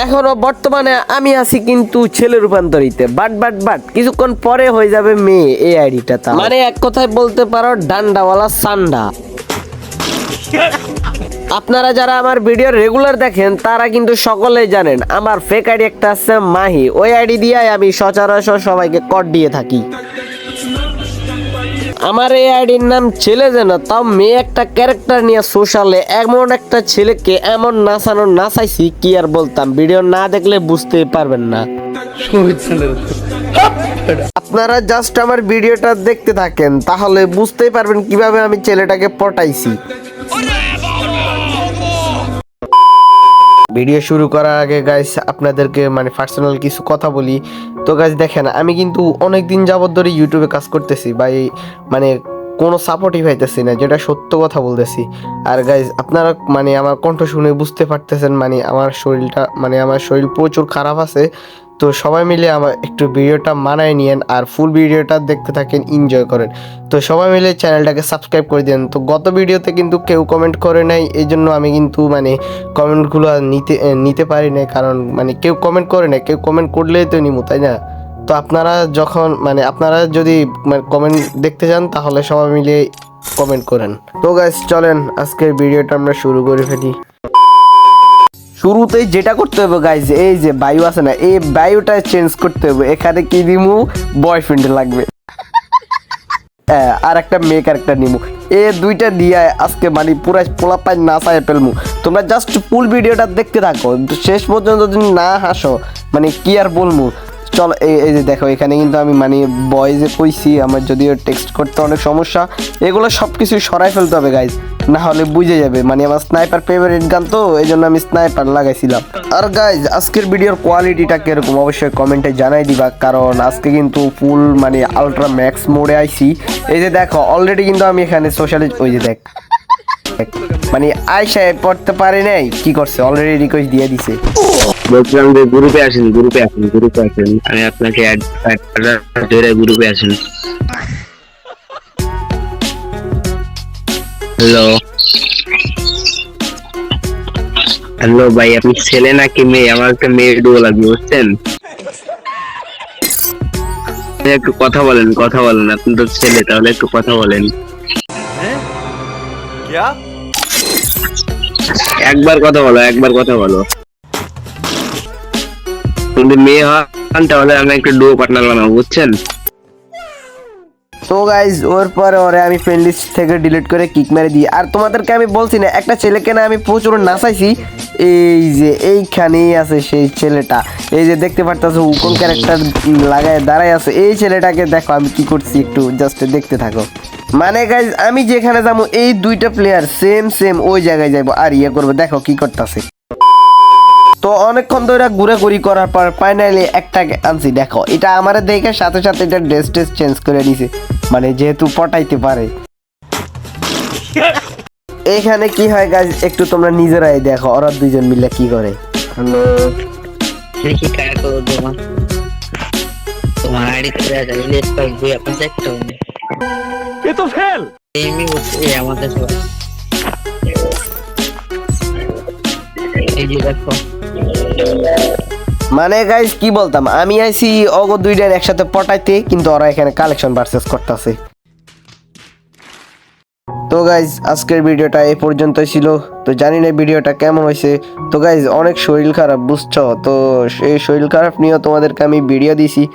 এখনো বর্তমানে আমি আছি কিন্তু ছেলে রূপান্তরিতে, বাট কিছুক্ষণ পরে হয়ে যাবে মেয়ে এই আইডিটা। মানে এক কথায় বলতে পারো ডান্ডাওয়ালা সান্ডা। আপনারা যারা আমার ভিডিও রেগুলার দেখেন তারা কিন্তু সকলেই জানেন আমার ফেক আইডি একটা আছে মাহি। ওই আইডি দিয়ে আমি সচরাচর সবাইকে কট দিয়ে থাকি। আমার এই আইডির নাম ছেলে যেন, তাও মেয়ে একটা ক্যারেক্টার নিয়ে সোশ্যালে এমন একটা ছেলেকে এমন নাচাইছি কি আর বলতাম, ভিডিও না দেখলে বুঝতেই পারবেন না। আপনারা জাস্ট আমার ভিডিওটা দেখতে থাকেন তাহলে বুঝতেই পারবেন কিভাবে আমি ছেলেটাকে পটাইছি। ভিডিও শুরু করার আগে গাইস আপনাদেরকে মানে পার্সোনাল কিছু কথা বলি। তো গাইস দেখেন, আমি কিন্তু অনেক দিন যাবত ধরে ইউটিউবে কাজ করতেছি ভাই, মানে কোনো সাপোর্টই পাইতেছি না, যেটা সত্য কথা বলতেছি। আর গাইস আপনারা মানে আমার কণ্ঠ শুনে বুঝতে পারতেছেন মানে আমার শরীর প্রচুর খারাপ আছে। তো সবাই মিলে আমার একটু ভিডিওটা মানায় নিয়েন আর ফুল ভিডিওটা দেখতে থাকেন, এনজয় করেন। তো সবাই মিলে চ্যানেলটাকে সাবস্ক্রাইব করে দেন। তো গত ভিডিওতে কিন্তু কেউ কমেন্ট করে নাই, এই জন্য আমি কিন্তু মানে কমেন্টগুলো নিতে পারি না, কারণ মানে কেউ কমেন্ট করে না, কেউ কমেন্ট করলেই তো নিবো, তাই না? তো আপনারা যদি কমেন্ট দেখতে চান তাহলে সবাই মিলে কমেন্ট করেন। তো গাইস চলেন আজকের ভিডিওটা আমরা শুরু করে ফেলি। শুরুতেই যেটা করতে হবে গাইজ, এই যে বায়ু আছে না, এই বায়ুটা চেঞ্জ করতে হবে। এখানে কি দিমু, বয়ফ্রেন্ড লাগবে, আর একটা মেয়ে ক্যারেক্টার নিমু। এ দুইটা দিয়ে আজকে মানে পুরো পোলাপাই নাচায় ফেলমু। তোমরা জাস্ট ফুল ভিডিওটা দেখতে থাকো, শেষ পর্যন্ত যদি না হাসো মানে কি আর বলবো। চল এই যে দেখো, এখানে কিন্তু আমি মানে বয়েজে কইছি, আমার যদিও টেক্সট করতে অনেক সমস্যা, এগুলো সব কিছুই সরাই ফেলতে হবে গাইজ, না হলে বুঝে যাবে। মানে আমার স্নাইপার ফেভারিট গান, তো এই জন্য আমি স্নাইপার লাগাইছিলাম। আর গাইজ আজকের ভিডিওর কোয়ালিটিটা কিরকম অবশ্যই কমেন্টে জানাই দিবা, কারণ আজকে কিন্তু ফুল মানে আলট্রা ম্যাক্স মোডে আইছি। এই যে দেখো অলরেডি কিন্তু আমি এখানে সোশ্যালি, ওই যে দেখ মানে আয়সায় পড়তে পারে নাই, কি করছে অলরেডি রিকোয়েস্ট দিয়ে দিছে। বলছিলাম যে গ্রুপে আসেন আমি আপনাকে গ্রুপে আসেন। হ্যালো ভাই, আপনি ছেলে নাকি মেয়ে? আমার একটা মেয়ে ডুয়ো লাগবে, বুঝছেন? একটু কথা বলেন আপনি তো ছেলে, তাহলে একটু কথা বলেন। একবার কথা বলো যদি মেয়ে হন তাহলে আমি একটা ডুয়ো পার্টনার বানাবো, বুঝছেন? তো গাইজ ওর পরে ওরে আমি ফ্রেন্ড লিস্ট থেকে ডিলিট করে কিক মেরে দিই। আর তোমাদেরকে আমি বলছি না, একটা ছেলেকে না আমি প্রচুর নাচাইছি, এই যে এইখানেই আছে সেই ছেলেটা, এই যে দেখতে পারতেছো কোন ক্যারেক্টার লাগায় দাঁড়ায় আছে, এই ছেলেটাকে দেখো আমি কি করছি, একটু জাস্ট দেখতে থাকো। মানে গাইজ আমি যেখানে যাবো এই দুইটা প্লেয়ার সেম ওই জায়গায় যাবো আর ইয়ে করবো, দেখো কি করতেছে। তো অনেকক্ষণ ধরে ঘুরাঘুরি করার পর ফাইনালি একটা আনছি, দেখো এটা আমার দেখে সাথে সাথে এটা ড্রেস চেঞ্জ করে নিছে, মানে যেহেতু পটাইতে পারে। এখানে কি হয় গাইজ একটু তোমরা নিজেরাই দেখো ওরা দুইজন মিলে কি করে। হ্যালো, দেখি কার করো তোমার আইডি তে যা লেট পাই দুই আপনি দেখতে হবে। এ তো ফেল এমনি হচ্ছে আমাদের সব। এই যে দেখো, মানে গাইজ কি বলতাম, আমি আইছি অগো দুইটার একসাথে পটাইতে, কিন্তু ওরা এখানে কালেকশন ভার্সেস করতেছে। তো গাইজ আজকের ভিডিওটা এই পর্যন্তই ছিল। তো জানি না ভিডিওটা কেমন হয়েছে। তো গাইজ অনেক শরীর খারাপ বুঝছো, তো এই শরীর খারাপ নিয়েও তোমাদেরকে আমি ভিডিও দিছি।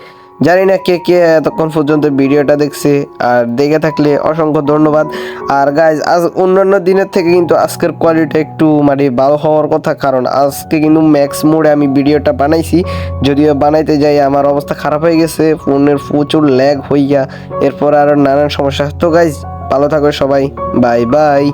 জানি না কে কে এতক্ষণ পর্যন্ত ভিডিওটা দেখছে, আর দেখে থাকলে অসংখ্য ধন্যবাদ। আর গাইজ আজ অন্যান্য দিনের থেকে কিন্তু আজকের কোয়ালিটি একটু মানে ভালো হওয়ার কথা, কারণ আজকে কিন্তু ম্যাক্স মোডে আমি ভিডিওটা বানাইছি, যদিও বানাইতে যাই আমার অবস্থা খারাপ হয়ে গেছে, ফোনের প্রচুর ল্যাগ হইয়া, এরপর আরও নানান সমস্যা। তো গাইজ ভালো থাকো সবাই, বাই বাই।